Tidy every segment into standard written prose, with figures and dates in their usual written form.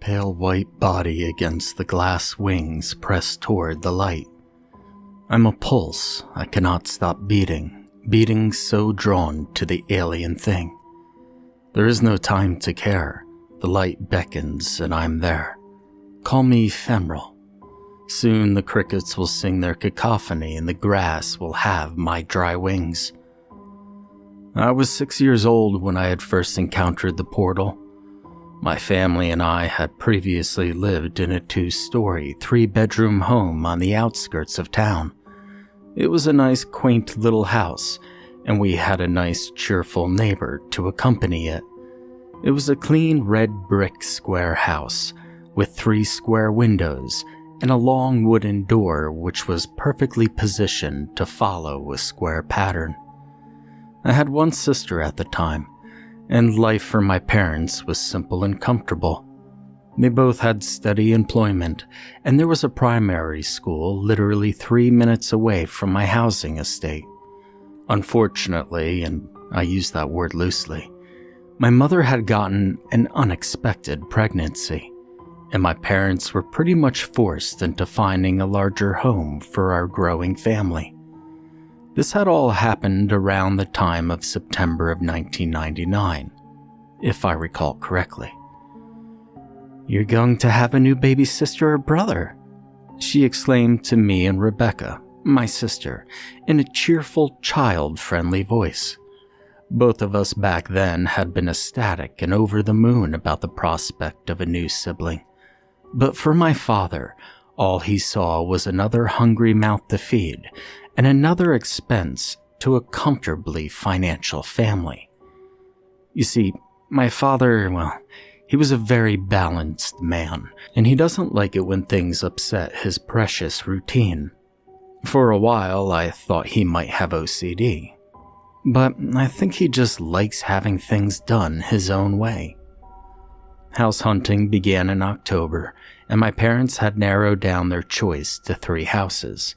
pale white body against the glass wings pressed toward the light. I'm a pulse I cannot stop beating so drawn to the alien thing. There is no time to care. The light beckons and I'm there. Call me ephemeral. Soon the crickets will sing their cacophony and the grass will have my dry wings. I was 6 years old when I had first encountered the portal. My family and I had previously lived in a 2-story, 3-bedroom home on the outskirts of town. It was a nice, quaint little house, and we had a nice, cheerful neighbor to accompany it. It was a clean red brick square house with 3 square windows and a long wooden door which was perfectly positioned to follow a square pattern. I had one sister at the time, and life for my parents was simple and comfortable. They both had steady employment, and there was a primary school literally 3 minutes away from my housing estate. Unfortunately, and I use that word loosely, my mother had gotten an unexpected pregnancy, and my parents were pretty much forced into finding a larger home for our growing family. This had all happened around the time of September of 1999, if I recall correctly. "You're going to have a new baby sister or brother," she exclaimed to me and Rebecca, my sister, in a cheerful, child-friendly voice. Both of us back then had been ecstatic and over the moon about the prospect of a new sibling. But for my father, all he saw was another hungry mouth to feed and another expense to a comfortably financial family. You see, my father, he was a very balanced man, and he doesn't like it when things upset his precious routine. For a while, I thought he might have OCD, but I think he just likes having things done his own way. House hunting began in October, and my parents had narrowed down their choice to 3 houses.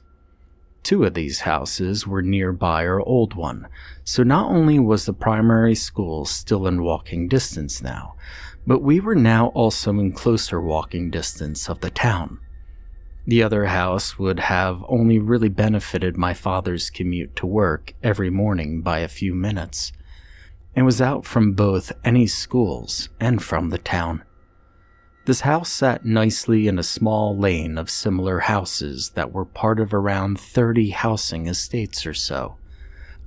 2 of these houses were nearby our old one, so not only was the primary school still in walking distance now, but we were now also in closer walking distance of the town. The other house would have only really benefited my father's commute to work every morning by a few minutes, and was out from both any schools and from the town. This house sat nicely in a small lane of similar houses that were part of around 30 housing estates or so,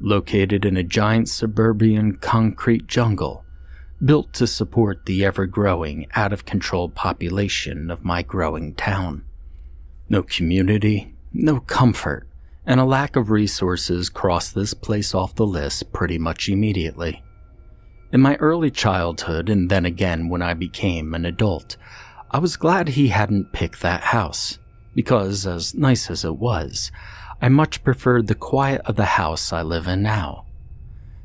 located in a giant suburban concrete jungle, built to support the ever-growing, out-of-control population of my growing town. No community, no comfort, and a lack of resources crossed this place off the list pretty much immediately. In my early childhood, and then again when I became an adult, I was glad he hadn't picked that house, because as nice as it was, I much preferred the quiet of the house I live in now.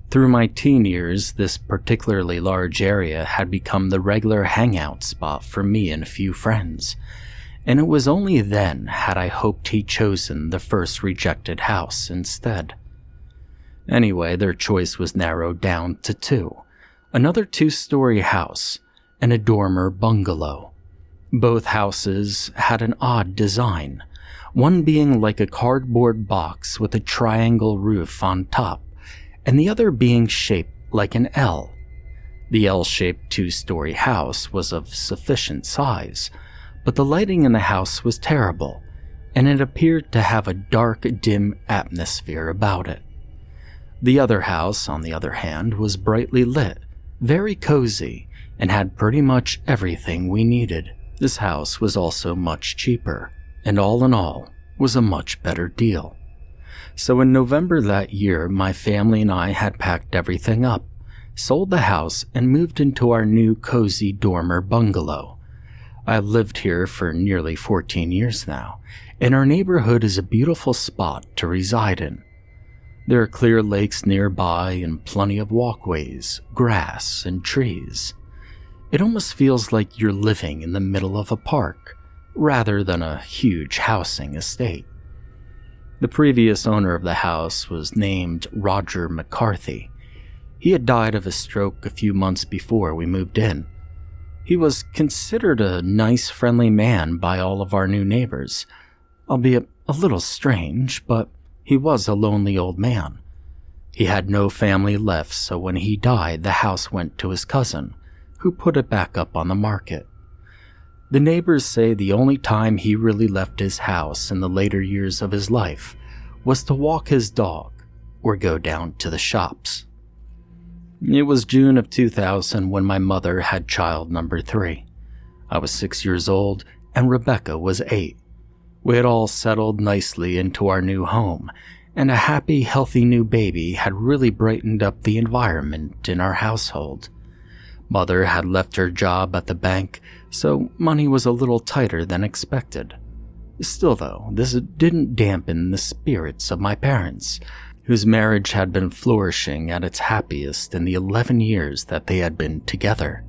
Through my teen years, this particularly large area had become the regular hangout spot for me and a few friends, and it was only then had I hoped he'd chosen the first rejected house instead. Anyway, their choice was narrowed down to 2. Another 2-story house, and a dormer bungalow. Both houses had an odd design, one being like a cardboard box with a triangle roof on top, and the other being shaped like an L. The L-shaped 2-story house was of sufficient size, but the lighting in the house was terrible, and it appeared to have a dark, dim atmosphere about it. The other house, on the other hand, was brightly lit, very cozy, and had pretty much everything we needed. This house was also much cheaper, and all in all, was a much better deal. So in November that year, my family and I had packed everything up, sold the house, and moved into our new cozy dormer bungalow. I've lived here for nearly 14 years now, and our neighborhood is a beautiful spot to reside in. There are clear lakes nearby and plenty of walkways, grass, and trees. It almost feels like you're living in the middle of a park, rather than a huge housing estate. The previous owner of the house was named Roger McCarthy. He had died of a stroke a few months before we moved in. He was considered a nice, friendly man by all of our new neighbors, albeit a little strange, but he was a lonely old man. He had no family left, so when he died, the house went to his cousin, who put it back up on the market. The neighbors say the only time he really left his house in the later years of his life was to walk his dog or go down to the shops. It was June of 2000 when my mother had child number 3. I was 6 years old and Rebecca was 8. We had all settled nicely into our new home, and a happy, healthy new baby had really brightened up the environment in our household. Mother had left her job at the bank, so money was a little tighter than expected. Still though, this didn't dampen the spirits of my parents, whose marriage had been flourishing at its happiest in the 11 years that they had been together.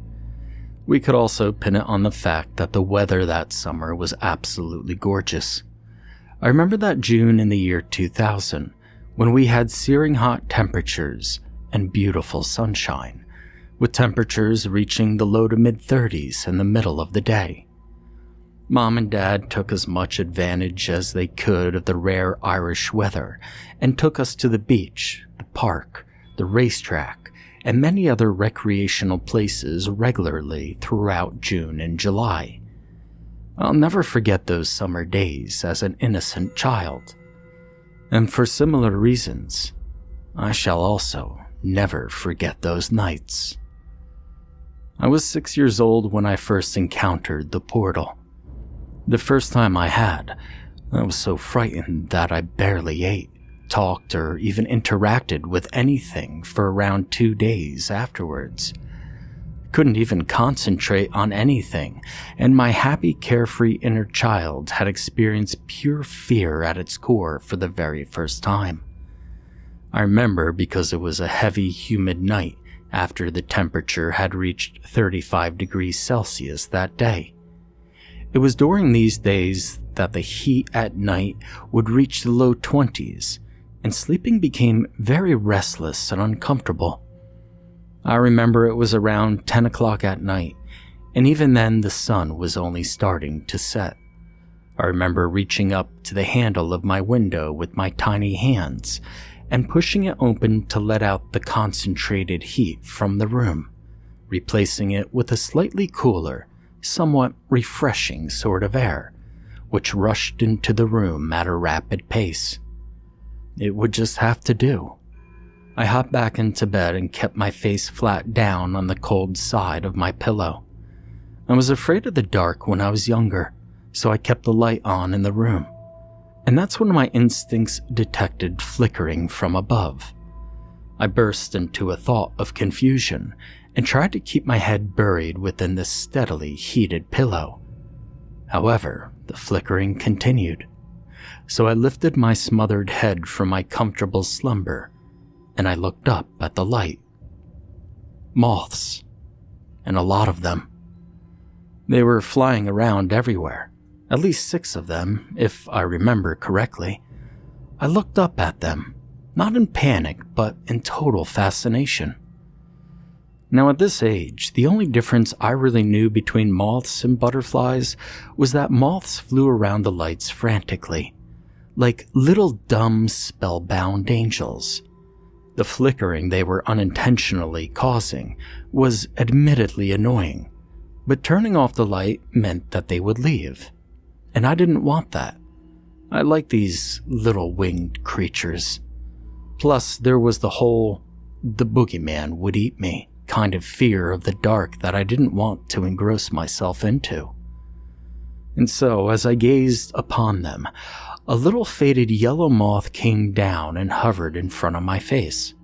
We could also pin it on the fact that the weather that summer was absolutely gorgeous. I remember that June in the year 2000, when we had searing hot temperatures and beautiful sunshine, with temperatures reaching the low to mid-30s in the middle of the day. Mom and Dad took as much advantage as they could of the rare Irish weather and took us to the beach, the park, the racetrack, and many other recreational places regularly throughout June and July. I'll never forget those summer days as an innocent child. And for similar reasons, I shall also never forget those nights. I was 6 years old when I first encountered the portal. The first time I was so frightened that I barely ate, talked, or even interacted with anything for around 2 days afterwards. Couldn't even concentrate on anything, and my happy, carefree inner child had experienced pure fear at its core for the very first time. I remember because it was a heavy, humid night after the temperature had reached 35 degrees Celsius that day. It was during these days that the heat at night would reach the low 20s, and sleeping became very restless and uncomfortable. I remember it was around 10 o'clock at night, and even then the sun was only starting to set. I remember reaching up to the handle of my window with my tiny hands and pushing it open to let out the concentrated heat from the room, replacing it with a slightly cooler, somewhat refreshing sort of air, which rushed into the room at a rapid pace. It would just have to do. I hopped back into bed and kept my face flat down on the cold side of my pillow. I was afraid of the dark when I was younger, so I kept the light on in the room. And that's when my instincts detected flickering from above. I burst into a thought of confusion and tried to keep my head buried within the steadily heated pillow. However, the flickering continued, so I lifted my smothered head from my comfortable slumber and I looked up at the light. Moths, and a lot of them. They were flying around everywhere, at least 6 of them, if I remember correctly. I looked up at them, not in panic, but in total fascination. Now at this age, the only difference I really knew between moths and butterflies was that moths flew around the lights frantically, like little dumb spellbound angels. The flickering they were unintentionally causing was admittedly annoying, but turning off the light meant that they would leave. And I didn't want that. I like these little winged creatures. Plus, there was the whole, the boogeyman would eat me kind of fear of the dark that I didn't want to engross myself into. And so, as I gazed upon them, a little faded yellow moth came down and hovered in front of my face.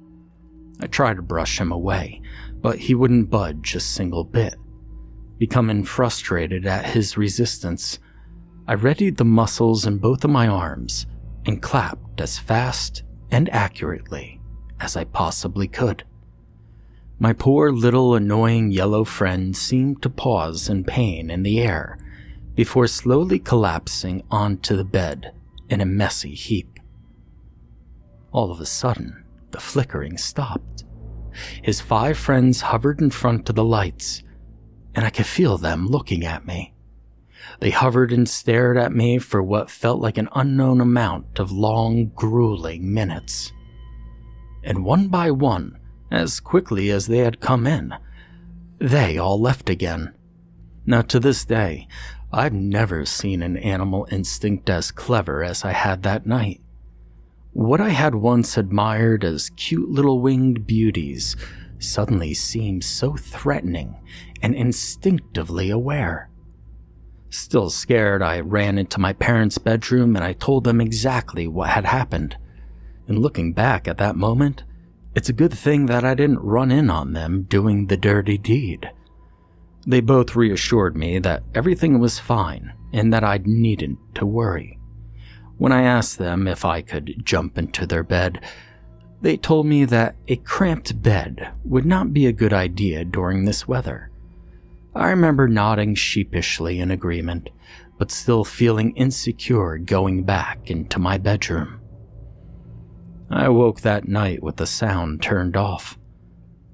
I tried to brush him away, but he wouldn't budge a single bit. Becoming frustrated at his resistance, I readied the muscles in both of my arms and clapped as fast and accurately as I possibly could. My poor little annoying yellow friend seemed to pause in pain in the air before slowly collapsing onto the bed in a messy heap. All of a sudden, the flickering stopped. His 5 friends hovered in front of the lights, and I could feel them looking at me. They hovered and stared at me for what felt like an unknown amount of long, grueling minutes. And one by one, as quickly as they had come in, they all left again. Now to this day, I've never seen an animal instinct as clever as I had that night. What I had once admired as cute little winged beauties suddenly seemed so threatening and instinctively aware. Still scared, I ran into my parents' bedroom and I told them exactly what had happened. And looking back at that moment, it's a good thing that I didn't run in on them doing the dirty deed. They both reassured me that everything was fine and that I needn't to worry. When I asked them if I could jump into their bed, they told me that a cramped bed would not be a good idea during this weather. I remember nodding sheepishly in agreement, but still feeling insecure going back into my bedroom. I woke that night with the sound turned off.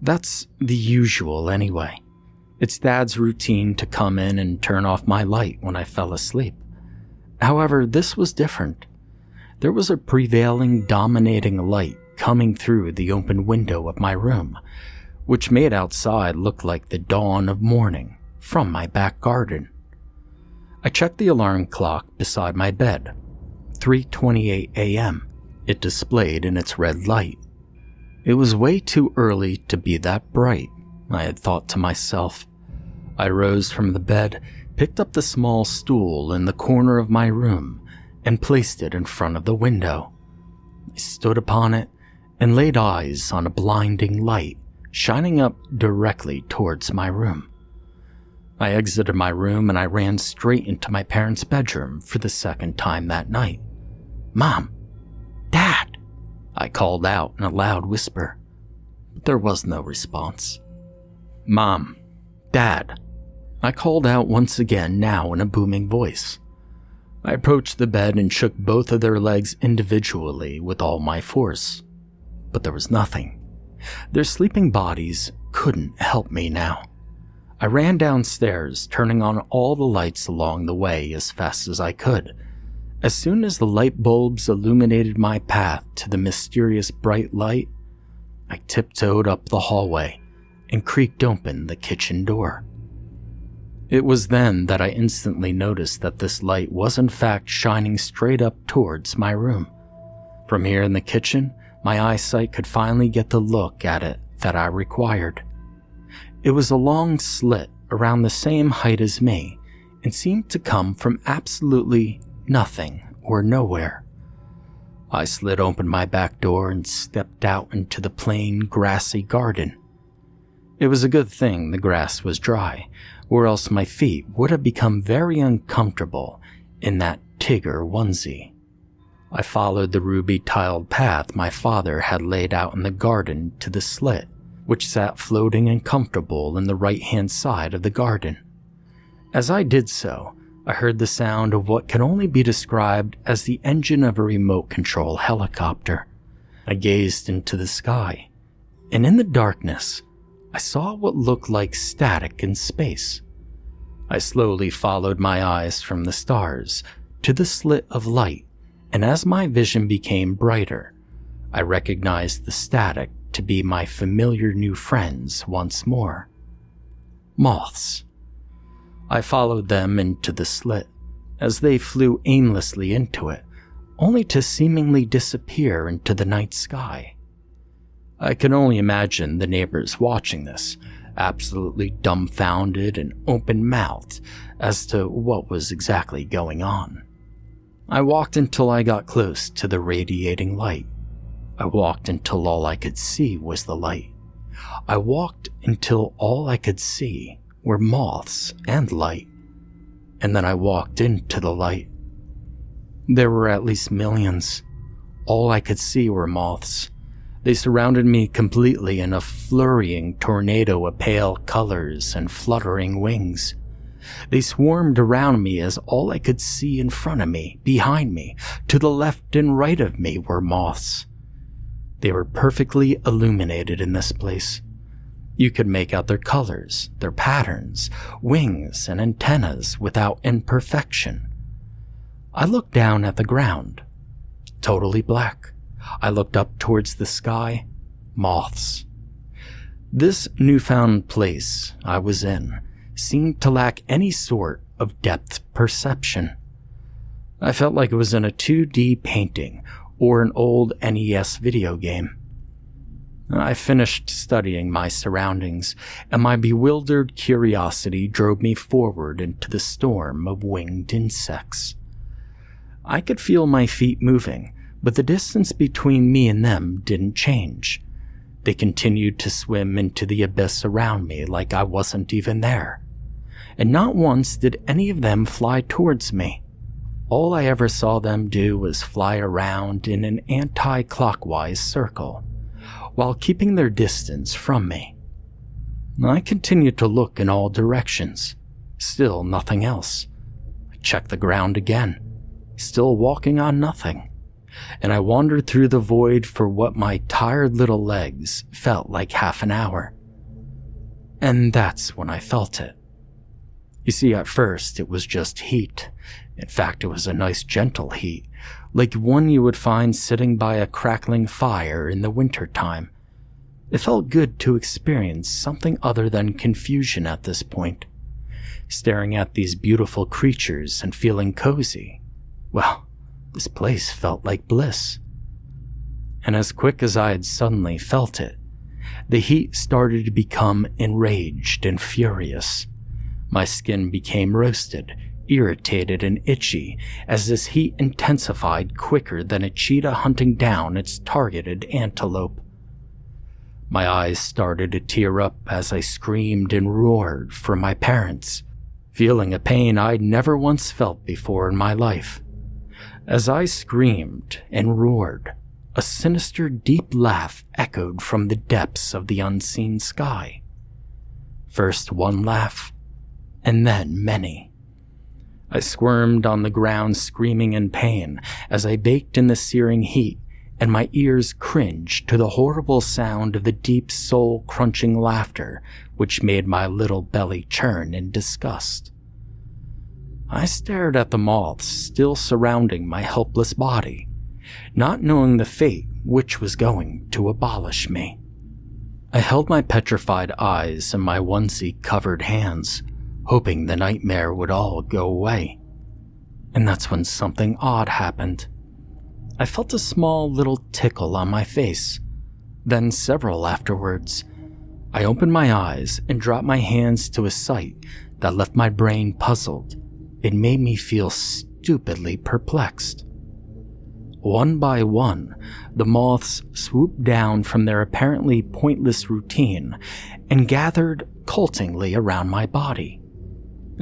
That's the usual anyway. It's Dad's routine to come in and turn off my light when I fell asleep. However, this was different. There was a prevailing, dominating light coming through the open window of my room, which made outside look like the dawn of morning from my back garden. I checked the alarm clock beside my bed. 3:28 a.m. It displayed in its red light. It was way too early to be that bright, I had thought to myself. I rose from the bed, picked up the small stool in the corner of my room, and placed it in front of the window. I stood upon it and laid eyes on a blinding light shining up directly towards my room. I exited my room and I ran straight into my parents' bedroom for the second time that night. "Mom! Dad!" I called out in a loud whisper, but there was no response. "Mom! Dad!" I called out once again, now in a booming voice. I approached the bed and shook both of their legs individually with all my force, but there was nothing. Their sleeping bodies couldn't help me now. I ran downstairs, turning on all the lights along the way as fast as I could. As soon as the light bulbs illuminated my path to the mysterious bright light, I tiptoed up the hallway and creaked open the kitchen door. It was then that I instantly noticed that this light was in fact shining straight up towards my room. From here in the kitchen, my eyesight could finally get the look at it that I required. It was a long slit around the same height as me and seemed to come from absolutely nothing or nowhere. I slid open my back door and stepped out into the plain, grassy garden. It was a good thing the grass was dry, or else my feet would have become very uncomfortable in that Tigger onesie. I followed the ruby-tiled path my father had laid out in the garden to the slit, which sat floating and comfortable in the right-hand side of the garden. As I did so, I heard the sound of what can only be described as the engine of a remote-control helicopter. I gazed into the sky, and in the darkness, I saw what looked like static in space. I slowly followed my eyes from the stars to the slit of light, and as my vision became brighter, I recognized the static to be my familiar new friends once more. Moths. I followed them into the slit as they flew aimlessly into it, only to seemingly disappear into the night sky. I can only imagine the neighbors watching this, absolutely dumbfounded and open-mouthed as to what was exactly going on. I walked until I got close to the radiating light. I walked until all I could see was the light. I walked until all I could see were moths and light. And then I walked into the light. There were at least millions. All I could see were moths. They surrounded me completely in a flurrying tornado of pale colors and fluttering wings. They swarmed around me as all I could see in front of me, behind me, to the left and right of me were moths. They were perfectly illuminated in this place. You could make out their colors, their patterns, wings and antennas without imperfection. I looked down at the ground. Totally black. I looked up towards the sky. Moths. This newfound place I was in seemed to lack any sort of depth perception. I felt like it was in a 2D painting or an old NES video game. I finished studying my surroundings, and my bewildered curiosity drove me forward into the storm of winged insects. I could feel my feet moving, but the distance between me and them didn't change. They continued to swim into the abyss around me like I wasn't even there. And not once did any of them fly towards me. All I ever saw them do was fly around in an anti-clockwise circle, while keeping their distance from me. I continued to look in all directions. Still nothing else. I checked the ground again. Still walking on nothing. And I wandered through the void for what my tired little legs felt like half an hour. And that's when I felt it. You see, at first it was just heat. In fact, it was a nice gentle heat, like one you would find sitting by a crackling fire in the wintertime. It felt good to experience something other than confusion at this point. Staring at these beautiful creatures and feeling cozy. Well, this place felt like bliss. And as quick as I had suddenly felt it, the heat started to become enraged and furious. My skin became roasted, irritated and itchy as this heat intensified quicker than a cheetah hunting down its targeted antelope. My eyes started to tear up as I screamed and roared for my parents, feeling a pain I'd never once felt before in my life. As I screamed and roared, a sinister deep laugh echoed from the depths of the unseen sky. First one laugh, and then many. I squirmed on the ground screaming in pain as I baked in the searing heat, and my ears cringed to the horrible sound of the deep soul-crunching laughter which made my little belly churn in disgust. I stared at the moths still surrounding my helpless body, not knowing the fate which was going to abolish me. I held my petrified eyes in my onesie-covered hands, hoping the nightmare would all go away. And that's when something odd happened. I felt a small little tickle on my face, then several afterwards. I opened my eyes and dropped my hands to a sight that left my brain puzzled. It made me feel stupidly perplexed. One by one, the moths swooped down from their apparently pointless routine and gathered cultingly around my body.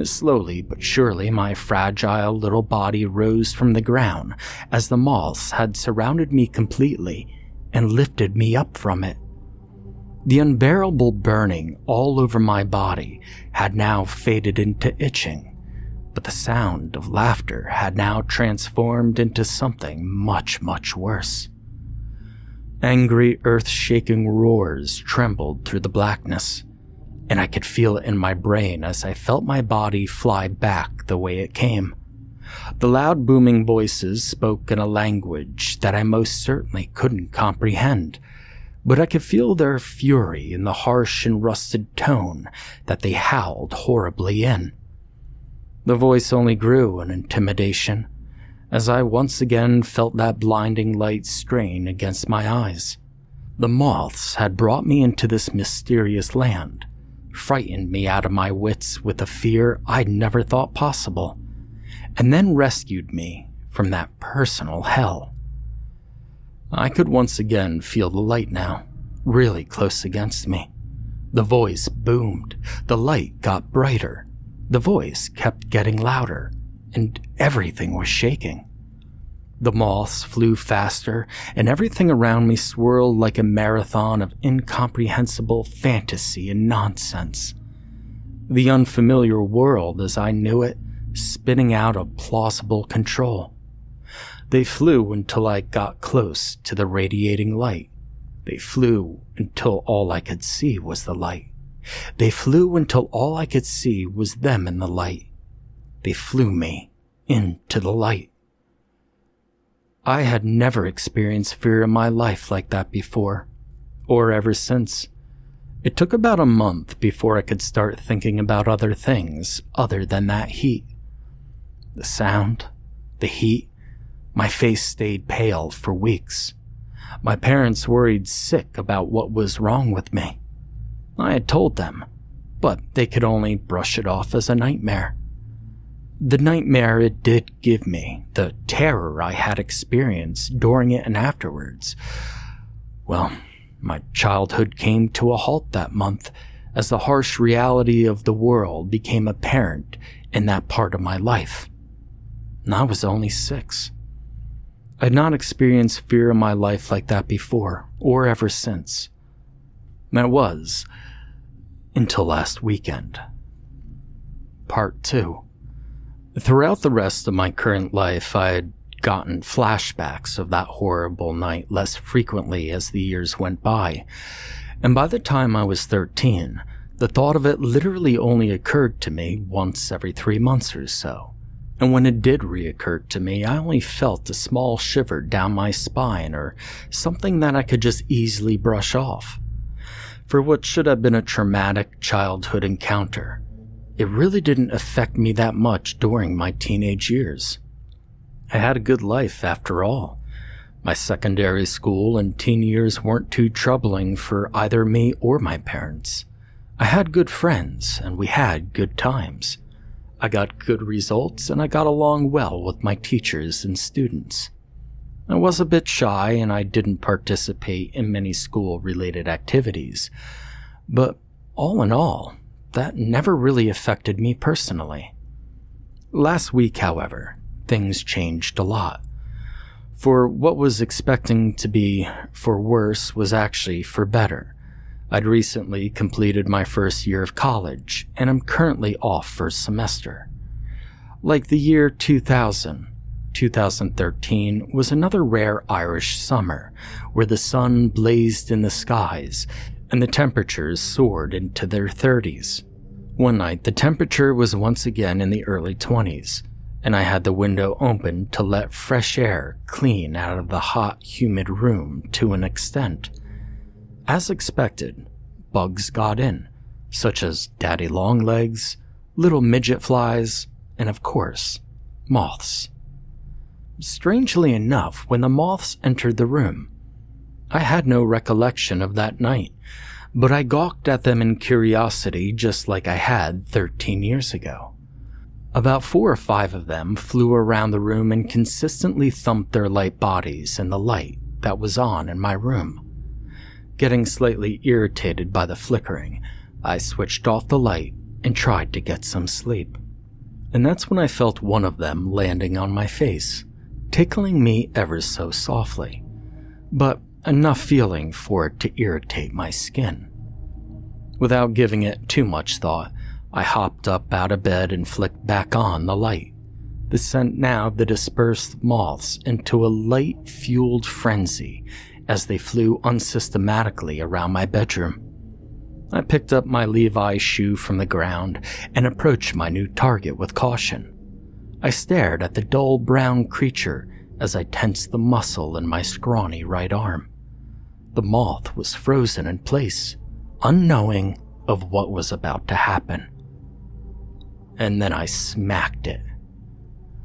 Slowly but surely, my fragile little body rose from the ground as the moths had surrounded me completely and lifted me up from it. The unbearable burning all over my body had now faded into itching, but the sound of laughter had now transformed into something much, much worse. Angry, earth-shaking roars trembled through the blackness, and I could feel it in my brain as I felt my body fly back the way it came. The loud booming voices spoke in a language that I most certainly couldn't comprehend, but I could feel their fury in the harsh and rusted tone that they howled horribly in. The voice only grew in intimidation as I once again felt that blinding light strain against my eyes. The moths had brought me into this mysterious land, frightened me out of my wits with a fear I'd never thought possible, and then rescued me from that personal hell. I could once again feel the light now, really close against me. The voice boomed, the light got brighter, the voice kept getting louder, and everything was shaking. The moths flew faster, and everything around me swirled like a marathon of incomprehensible fantasy and nonsense. The unfamiliar world as I knew it, spinning out of plausible control. They flew until I got close to the radiating light. They flew until all I could see was the light. They flew until all I could see was them in the light. They flew me into the light. I had never experienced fear in my life like that before, or ever since. It took about a month before I could start thinking about other things other than that heat. The sound, the heat, my face stayed pale for weeks. My parents worried sick about what was wrong with me. I had told them, but they could only brush it off as a nightmare. The nightmare it did give me, the terror I had experienced during it and afterwards, well, my childhood came to a halt that month as the harsh reality of the world became apparent in that part of my life. And I was only 6. I had not experienced fear in my life like that before, or ever since. That was, until last weekend. Part 2. Throughout the rest of my current life, I had gotten flashbacks of that horrible night less frequently as the years went by, and by the time I was 13, the thought of it literally only occurred to me once every 3 months or so. And when it did reoccur to me, I only felt a small shiver down my spine or something that I could just easily brush off. For what should have been a traumatic childhood encounter, it really didn't affect me that much during my teenage years. I had a good life after all. My secondary school and teen years weren't too troubling for either me or my parents. I had good friends and we had good times. I got good results and I got along well with my teachers and students. I was a bit shy and I didn't participate in many school-related activities, but all in all, that never really affected me personally. Last week, however, things changed a lot. For what was expecting to be for worse was actually for better. I'd recently completed my first year of college, and I'm currently off first semester. Like the year 2000, 2013 was another rare Irish summer, where the sun blazed in the skies, and the temperatures soared into their 30s. One night, the temperature was once again in the early 20s, and I had the window open to let fresh air clean out of the hot, humid room to an extent. As expected, bugs got in, such as daddy longlegs, little midget flies, and of course, moths. Strangely enough, when the moths entered the room, I had no recollection of that night, but I gawked at them in curiosity just like I had 13 years ago. About 4 or 5 of them flew around the room and consistently thumped their light bodies in the light that was on in my room. Getting slightly irritated by the flickering, I switched off the light and tried to get some sleep. And that's when I felt one of them landing on my face, tickling me ever so softly, but enough feeling for it to irritate my skin. Without giving it too much thought, I hopped up out of bed and flicked back on the light. This sent now the dispersed moths into a light-fueled frenzy as they flew unsystematically around my bedroom. I picked up my Levi's shoe from the ground and approached my new target with caution. I stared at the dull brown creature as I tensed the muscle in my scrawny right arm. The moth was frozen in place, unknowing of what was about to happen. And then I smacked it.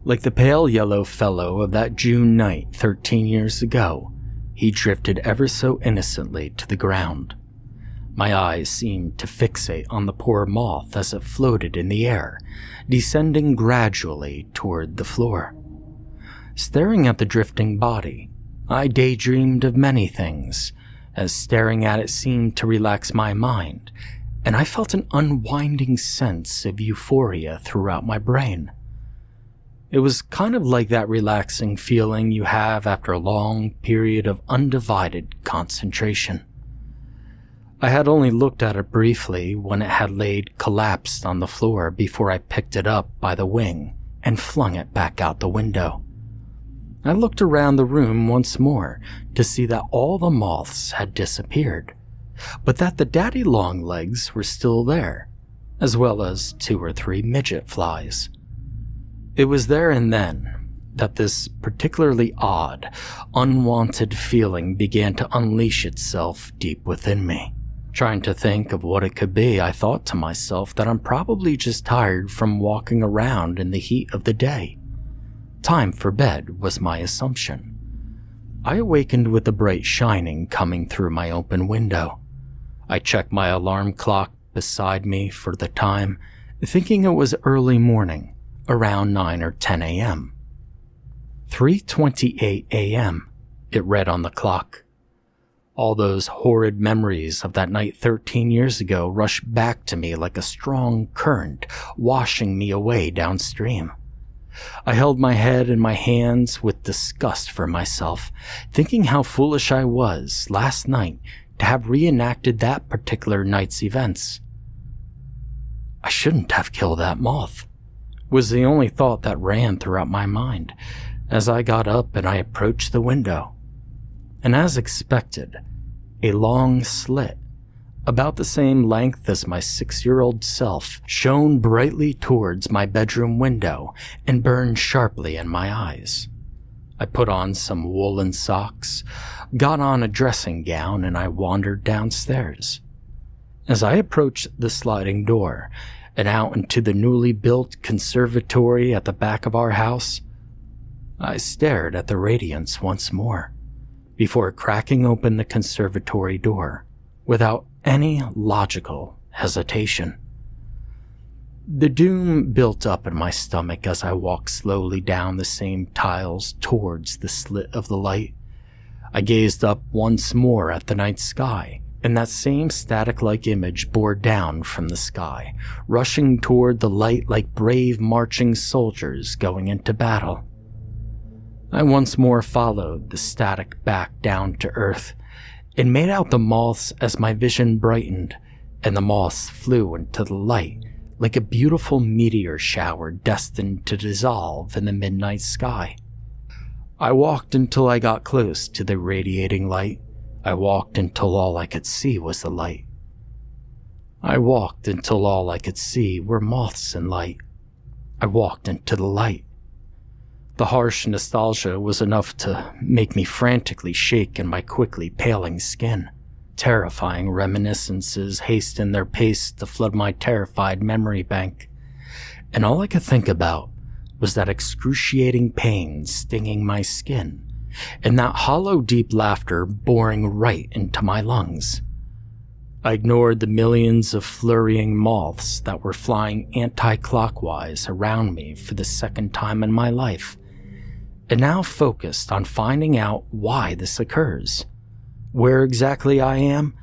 Like the pale yellow fellow of that June night 13 years ago, he drifted ever so innocently to the ground. My eyes seemed to fixate on the poor moth as it floated in the air, descending gradually toward the floor. Staring at the drifting body, I daydreamed of many things, as staring at it seemed to relax my mind, and I felt an unwinding sense of euphoria throughout my brain. It was kind of like that relaxing feeling you have after a long period of undivided concentration. I had only looked at it briefly when it had laid collapsed on the floor before I picked it up by the wing and flung it back out the window. I looked around the room once more to see that all the moths had disappeared. but that the daddy longlegs were still there, as well as 2 or 3 midget flies. It was there and then that this particularly odd, unwanted feeling began to unleash itself deep within me. Trying to think of what it could be, I thought to myself that I'm probably just tired from walking around in the heat of the day. Time for bed was my assumption. I awakened with the bright shining coming through my open window. I checked my alarm clock beside me for the time, thinking it was early morning, around 9 or 10 a.m. 3:28 a.m., it read on the clock. All those horrid memories of that night 13 years ago rushed back to me like a strong current, washing me away downstream. I held my head in my hands with disgust for myself, thinking how foolish I was last night to have reenacted that particular night's events. I shouldn't have killed that moth, was the only thought that ran throughout my mind as I got up and I approached the window. And as expected, a long slit, about the same length as my 6-year-old self, shone brightly towards my bedroom window and burned sharply in my eyes. I put on some woolen socks, got on a dressing gown, and I wandered downstairs. As I approached the sliding door and out into the newly built conservatory at the back of our house, I stared at the radiance once more, before cracking open the conservatory door without any logical hesitation. The doom built up in my stomach as I walked slowly down the same tiles towards the slit of the light. I gazed up once more at the night sky, and that same static-like image bore down from the sky, rushing toward the light like brave marching soldiers going into battle. I once more followed the static back down to earth, and made out the moths as my vision brightened, and the moths flew into the light like a beautiful meteor shower destined to dissolve in the midnight sky. I walked until I got close to the radiating light. I walked until all I could see was the light. I walked until all I could see were moths and light. I walked into the light. The harsh nostalgia was enough to make me frantically shake in my quickly paling skin. Terrifying reminiscences hastened their pace to flood my terrified memory bank, and all I could think about was that excruciating pain stinging my skin, and that hollow deep laughter boring right into my lungs. I ignored the millions of flurrying moths that were flying anti-clockwise around me for the second time in my life, and now focused on finding out why this occurs, where exactly I am,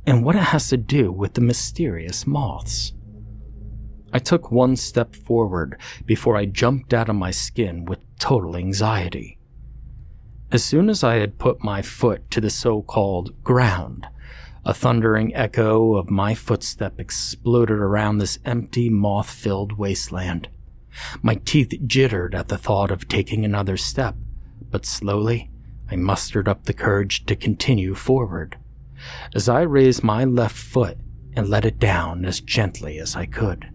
and what it has to do with the mysterious moths. I took one step forward before I jumped out of my skin with total anxiety. As soon as I had put my foot to the so-called ground, a thundering echo of my footstep exploded around this empty, moth-filled wasteland. My teeth jittered at the thought of taking another step, but slowly I mustered up the courage to continue forward, as I raised my left foot and let it down as gently as I could.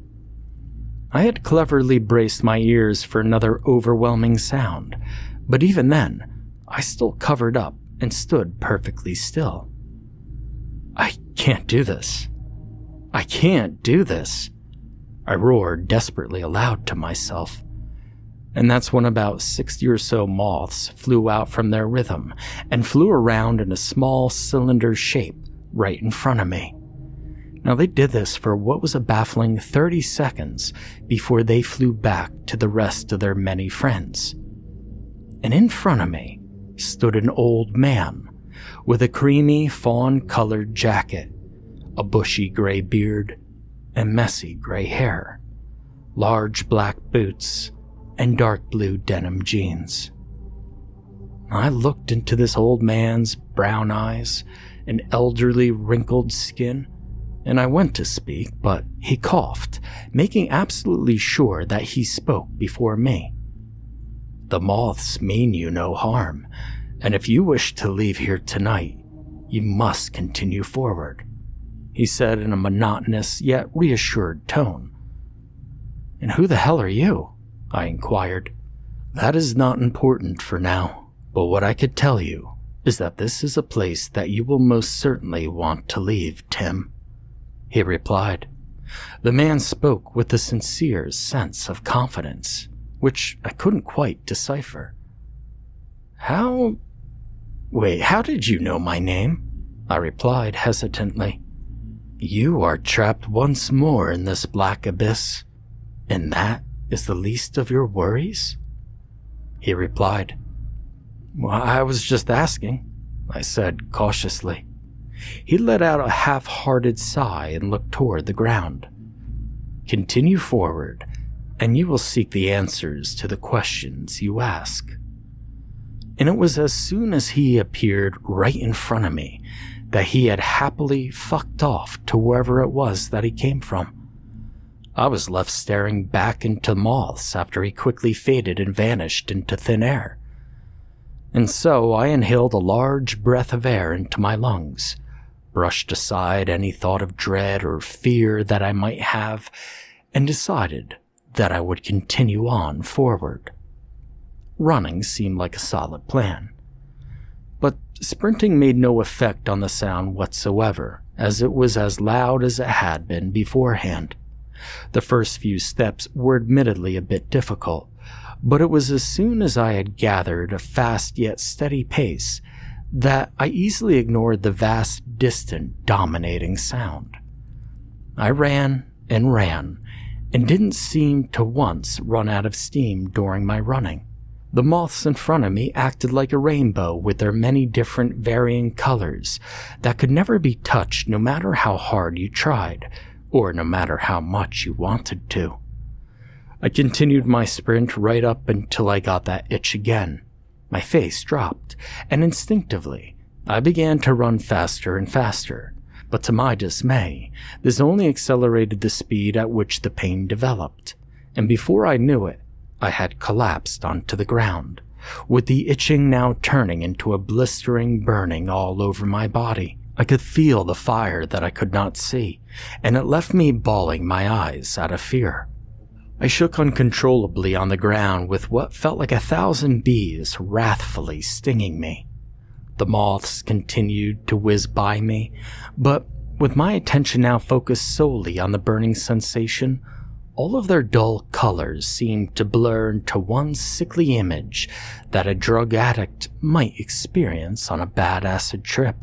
I had cleverly braced my ears for another overwhelming sound, but even then, I still covered up and stood perfectly still. I can't do this. I can't do this, I roared desperately aloud to myself. And that's when about 60 or so moths flew out from their rhythm and flew around in a small cylinder shape right in front of me. Now they did this for what was a baffling 30 seconds before they flew back to the rest of their many friends. And in front of me stood an old man with a creamy fawn-colored jacket, a bushy gray beard, and messy gray hair, large black boots, and dark blue denim jeans. I looked into this old man's brown eyes and elderly wrinkled skin, and I went to speak, but he coughed, making absolutely sure that he spoke before me. "The moths mean you no harm, and if you wish to leave here tonight, You must continue forward," he said in a monotonous yet reassured tone. "And who the hell are you?" I inquired. "That is not important for now, but what I could tell you is that this is a place that you will most certainly want to leave, Tim," he replied. The man spoke with a sincere sense of confidence, which I couldn't quite decipher. How did you know my name?" I replied hesitantly. "You are trapped once more in this black abyss, and that is the least of your worries?" he replied. "Well, I was just asking," I said cautiously. He let out a half-hearted sigh and looked toward the ground. "Continue forward, and you will seek the answers to the questions you ask." And it was as soon as he appeared right in front of me that he had happily fucked off to wherever it was that he came from. I was left staring back into moths after he quickly faded and vanished into thin air. And so I inhaled a large breath of air into my lungs, brushed aside any thought of dread or fear that I might have, and decided that I would continue on forward. Running seemed like a solid plan, but sprinting made no effect on the sound whatsoever, as it was as loud as it had been beforehand. The first few steps were admittedly a bit difficult, but it was as soon as I had gathered a fast yet steady pace that I easily ignored the vast, distant, dominating sound. I ran and didn't seem to once run out of steam during my running. The moths in front of me acted like a rainbow with their many different varying colors that could never be touched no matter how hard you tried, or no matter how much you wanted to. I continued my sprint right up until I got that itch again. My face dropped, and instinctively, I began to run faster and faster. But to my dismay, this only accelerated the speed at which the pain developed, and before I knew it, I had collapsed onto the ground, with the itching now turning into a blistering burning all over my body. I could feel the fire that I could not see, and it left me bawling my eyes out of fear. I shook uncontrollably on the ground with what felt like 1,000 bees wrathfully stinging me. The moths continued to whiz by me, but with my attention now focused solely on the burning sensation, all of their dull colors seemed to blur into one sickly image that a drug addict might experience on a bad acid trip.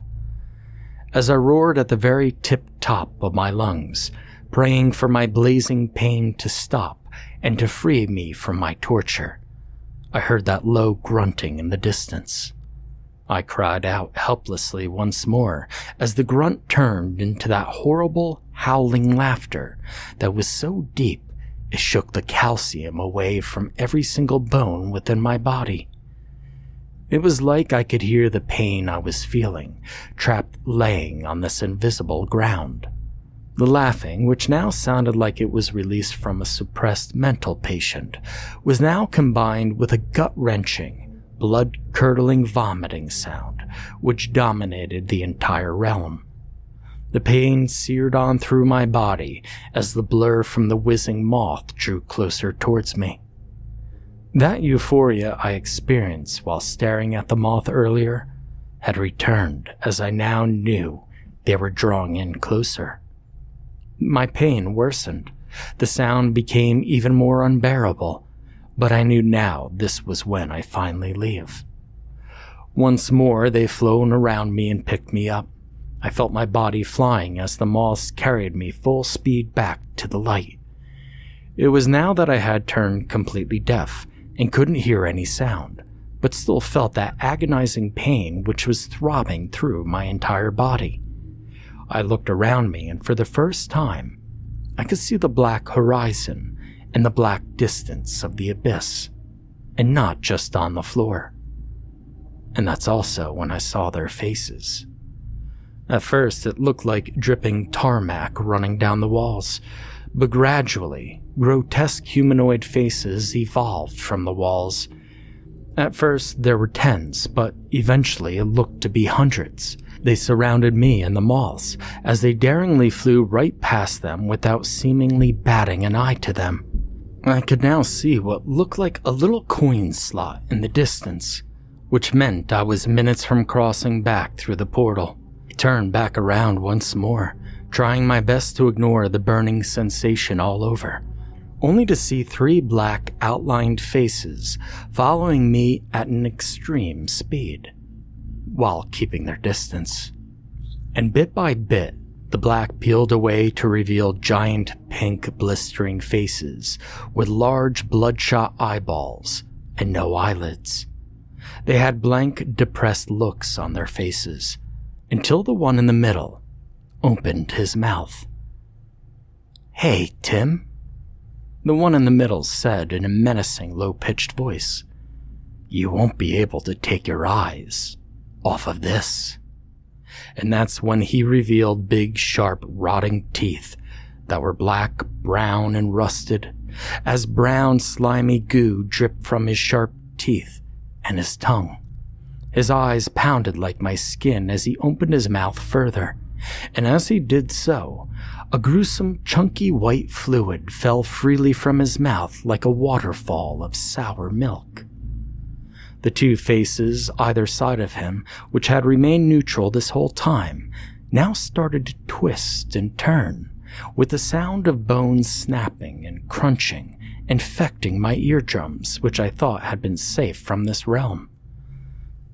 As I roared at the very tip-top of my lungs, praying for my blazing pain to stop and to free me from my torture, I heard that low grunting in the distance. I cried out helplessly once more as the grunt turned into that horrible, howling laughter that was so deep it shook the calcium away from every single bone within my body. It was like I could hear the pain I was feeling, trapped laying on this invisible ground. The laughing, which now sounded like it was released from a suppressed mental patient, was now combined with a gut-wrenching, blood-curdling vomiting sound, which dominated the entire realm. The pain seared on through my body as the blur from the whizzing moth drew closer towards me. That euphoria I experienced while staring at the moth earlier had returned as I now knew they were drawing in closer. My pain worsened. The sound became even more unbearable, but I knew now this was when I finally leave. Once more they flown around me and picked me up. I felt my body flying as the moths carried me full speed back to the light. It was now that I had turned completely deaf and couldn't hear any sound, but still felt that agonizing pain which was throbbing through my entire body. I looked around me, and for the first time, I could see the black horizon and the black distance of the abyss, and not just on the floor. And that's also when I saw their faces. At first, it looked like dripping tarmac running down the walls, but gradually, grotesque humanoid faces evolved from the walls. At first, there were tens, but eventually it looked to be hundreds, They surrounded me and the moths as they daringly flew right past them without seemingly batting an eye to them. I could now see what looked like a little coin slot in the distance, which meant I was minutes from crossing back through the portal. I turned back around once more, trying my best to ignore the burning sensation all over, only to see 3 black outlined faces following me at an extreme speed, while keeping their distance. And bit by bit, the black peeled away to reveal giant pink blistering faces with large bloodshot eyeballs and no eyelids. They had blank, depressed looks on their faces, until the one in the middle opened his mouth. "Hey, Tim," the one in the middle said in a menacing, low-pitched voice. "You won't be able to take your eyes off of this." And that's when he revealed big, sharp, rotting teeth that were black, brown, and rusted, as brown, slimy goo dripped from his sharp teeth and his tongue. His eyes pounded like my skin as he opened his mouth further, and as he did so, a gruesome, chunky white fluid fell freely from his mouth like a waterfall of sour milk. The 2 faces either side of him, which had remained neutral this whole time, now started to twist and turn, with the sound of bones snapping and crunching, infecting my eardrums, which I thought had been safe from this realm.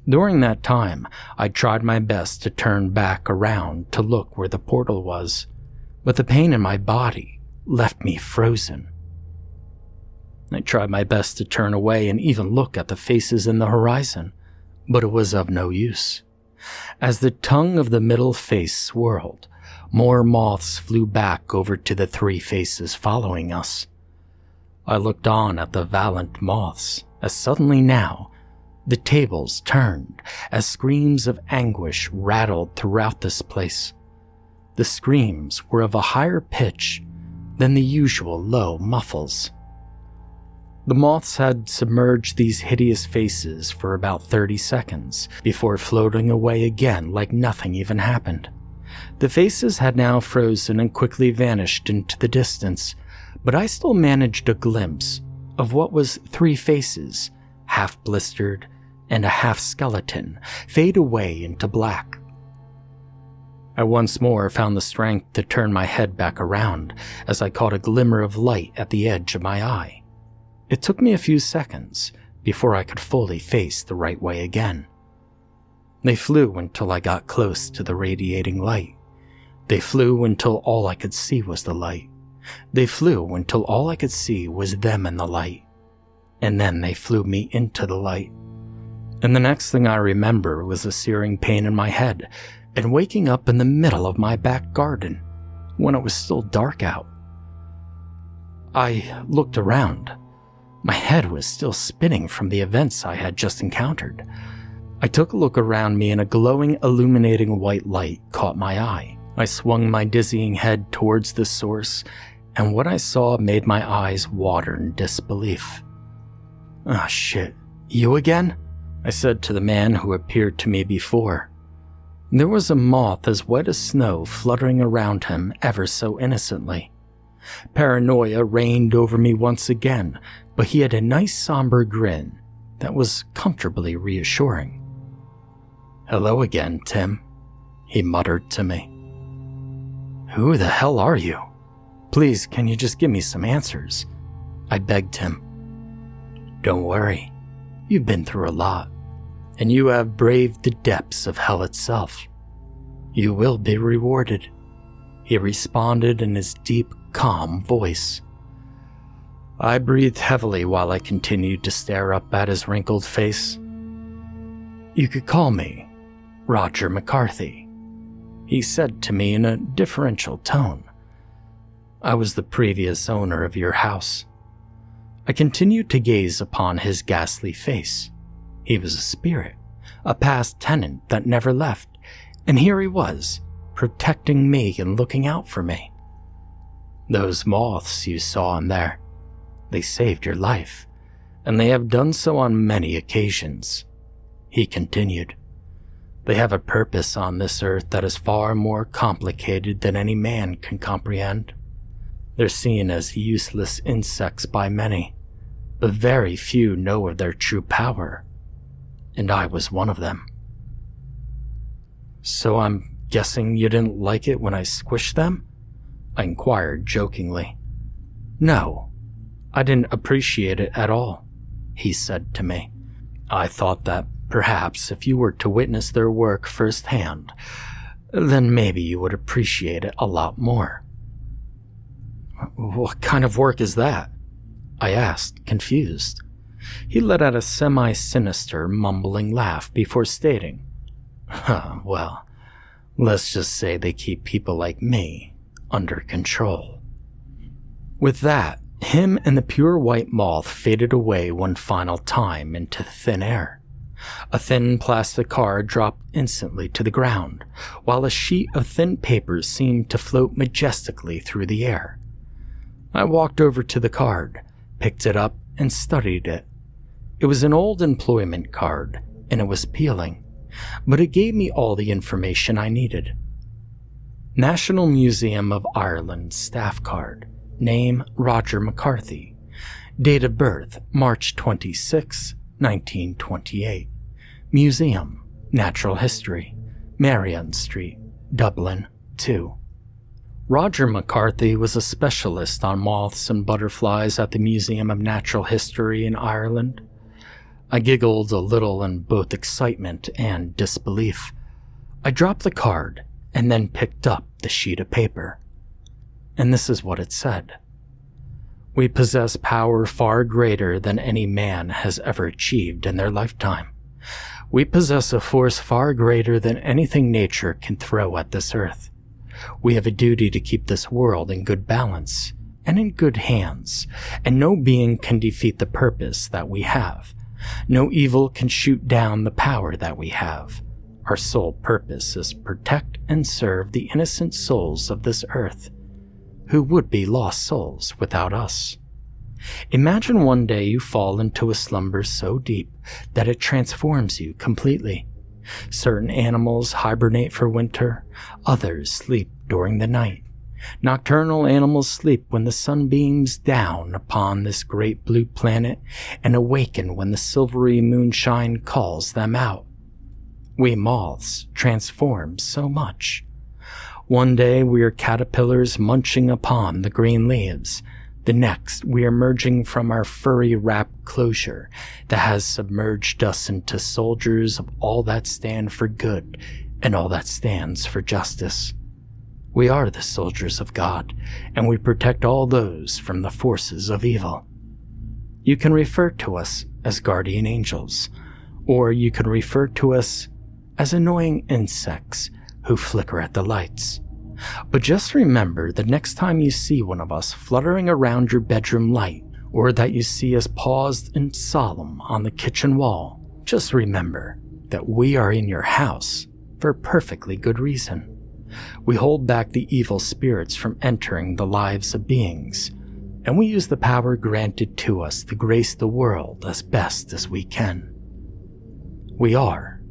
During that time, I tried my best to turn back around to look where the portal was, but the pain in my body left me frozen. I tried my best to turn away and even look at the faces in the horizon, but it was of no use. As the tongue of the middle face swirled, more moths flew back over to the 3 faces following us. I looked on at the valiant moths, as suddenly now, the tables turned as screams of anguish rattled throughout this place. The screams were of a higher pitch than the usual low muffles. The moths had submerged these hideous faces for about 30 seconds before floating away again like nothing even happened. The faces had now frozen and quickly vanished into the distance, but I still managed a glimpse of what was 3 faces, half blistered and a half skeleton, fade away into black. I once more found the strength to turn my head back around as I caught a glimmer of light at the edge of my eye. It took me a few seconds before I could fully face the right way again. They flew until I got close to the radiating light. They flew until all I could see was the light. They flew until all I could see was them in the light. And then they flew me into the light. And the next thing I remember was a searing pain in my head and waking up in the middle of my back garden when it was still dark out. I looked around. My head was still spinning from the events I had just encountered. I took a look around me and a glowing, illuminating white light caught my eye. I swung my dizzying head towards the source, and what I saw made my eyes water in disbelief. "Ah, shit. You again?" I said to the man who appeared to me before. There was a moth as white as snow fluttering around him ever so innocently. Paranoia reigned over me once again, but he had a nice somber grin that was comfortably reassuring. "Hello again, Tim," he muttered to me. "Who the hell are you? Please, can you just give me some answers?" I begged him. "Don't worry, you've been through a lot, and you have braved the depths of hell itself. You will be rewarded," he responded in his deep, calm voice. I breathed heavily while I continued to stare up at his wrinkled face. "You could call me Roger McCarthy," he said to me in a deferential tone. "I was the previous owner of your house." I continued to gaze upon his ghastly face. He was a spirit, a past tenant that never left, and here he was, protecting me and looking out for me. "Those moths you saw in there, they saved your life, and they have done so on many occasions," he continued. They have a purpose on this earth that is far more complicated than any man can comprehend. They're seen as useless insects by many, but very few know of their true power, and I was one of them. So I'm guessing you didn't like it when I squished them? I inquired jokingly. No, I didn't appreciate it at all, he said to me. I thought that perhaps if you were to witness their work firsthand, then maybe you would appreciate it a lot more. What kind of work is that? I asked, confused. He let out a semi-sinister, mumbling laugh before stating, well, let's just say they keep people like me under control. With that, him and the pure white moth faded away one final time into thin air. A thin plastic card dropped instantly to the ground, while a sheet of thin paper seemed to float majestically through the air. I walked over to the card, picked it up, and studied it. It was an old employment card, and it was peeling, but it gave me all the information I needed. National Museum of Ireland staff card. Name Roger McCarthy. Date of birth March 26, 1928. Museum, Natural History, Marion Street, Dublin, 2. Roger McCarthy was a specialist on moths and butterflies at the Museum of Natural History in Ireland. I giggled a little in both excitement and disbelief. I dropped the card and then picked up the sheet of paper. And this is what it said. We possess power far greater than any man has ever achieved in their lifetime. We possess a force far greater than anything nature can throw at this earth. We have a duty to keep this world in good balance and in good hands, and no being can defeat the purpose that we have. No evil can shoot down the power that we have. Our sole purpose is to protect and serve the innocent souls of this earth, who would be lost souls without us. Imagine one day you fall into a slumber so deep that it transforms you completely. Certain animals hibernate for winter, others sleep during the night. Nocturnal animals sleep when the sun beams down upon this great blue planet and awaken when the silvery moonshine calls them out. We moths transform so much. One day we are caterpillars munching upon the green leaves. The next we are emerging from our furry wrapped closure that has submerged us into soldiers of all that stand for good and all that stands for justice. We are the soldiers of God, and we protect all those from the forces of evil. You can refer to us as guardian angels, or you can refer to us as annoying insects who flicker at the lights. But just remember, the next time you see one of us fluttering around your bedroom light, or that you see us paused and solemn on the kitchen wall, just remember that we are in your house for a perfectly good reason. We hold back the evil spirits from entering the lives of beings, and we use the power granted to us to grace the world as best as we can. We are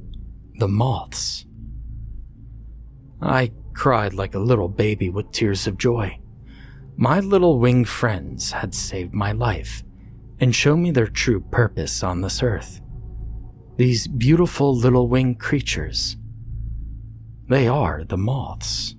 the moths. I cried like a little baby with tears of joy. My little winged friends had saved my life and shown me their true purpose on this earth. These beautiful little winged creatures, they are the moths.